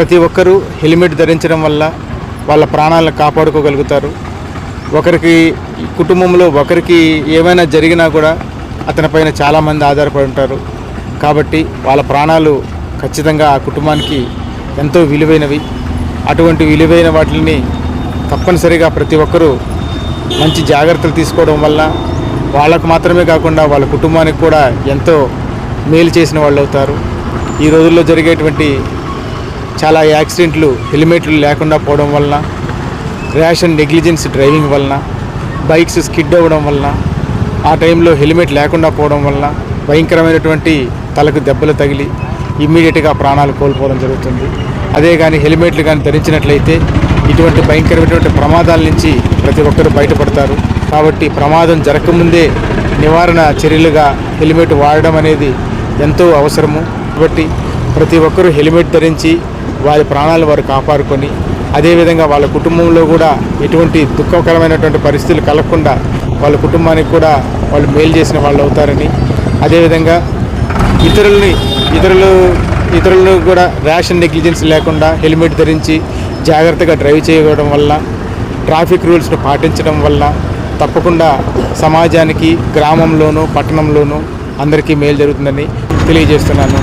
ప్రతి ఒక్కరూ హెల్మెట్ ధరించడం వల్ల వాళ్ళ ప్రాణాలను కాపాడుకోగలుగుతారు. ఒకరికి కుటుంబంలో ఒకరికి ఏమైనా జరిగినా కూడా అతనిపైన చాలామంది ఆధారపడి ఉంటారు. కాబట్టి వాళ్ళ ప్రాణాలు ఖచ్చితంగా ఆ కుటుంబానికి ఎంతో విలువైనవి. అటువంటి విలువైన వాటిని తప్పనిసరిగా ప్రతి ఒక్కరూ మంచి జాగ్రత్తలు తీసుకోవడం వల్ల వాళ్ళకు మాత్రమే కాకుండా వాళ్ళ కుటుంబానికి కూడా ఎంతో మేలు చేసిన వాళ్ళు అవుతారు. ఈ రోజుల్లో జరిగేటువంటి చాలా యాక్సిడెంట్లు హెల్మెట్లు లేకుండా పోవడం వలన, ర్యాష్ అండ్ నెగ్లిజెన్స్ డ్రైవింగ్ వలన, బైక్స్ స్కిడ్ అవ్వడం వలన, ఆ టైంలో హెల్మెట్ లేకుండా పోవడం వలన భయంకరమైనటువంటి తలకు దెబ్బలు తగిలి ఇమ్మీడియట్గా ప్రాణాలు కోల్పోవడం జరుగుతుంది. అదే కానీ హెల్మెట్లు కానీ ధరించినట్లయితే ఇటువంటి భయంకరమైనటువంటి ప్రమాదాల నుంచి ప్రతి ఒక్కరూ బయటపడతారు. కాబట్టి ప్రమాదం జరగకముందే నివారణ చర్యలుగా హెల్మెట్ వాడడం అనేది ఎంతో అవసరము. కాబట్టి ప్రతి ఒక్కరూ హెల్మెట్ ధరించి వారి ప్రాణాలు వారు కాపాడుకొని, అదేవిధంగా వాళ్ళ కుటుంబంలో కూడా ఎటువంటి దుఃఖకరమైనటువంటి పరిస్థితులు కలగకుండా వాళ్ళ కుటుంబానికి కూడా వాళ్ళు మేలు చేసిన వాళ్ళు అవుతారని, అదేవిధంగా ఇతరులు కూడా ర్యాష్ అండ్ నెగ్లిజెన్స్ లేకుండా హెల్మెట్ ధరించి జాగ్రత్తగా డ్రైవ్ చేయడం వల్ల, ట్రాఫిక్ రూల్స్ను పాటించడం వల్ల తప్పకుండా సమాజానికి, గ్రామంలోనూ పట్టణంలోనూ అందరికీ మేలు జరుగుతుందని తెలియజేస్తున్నాను.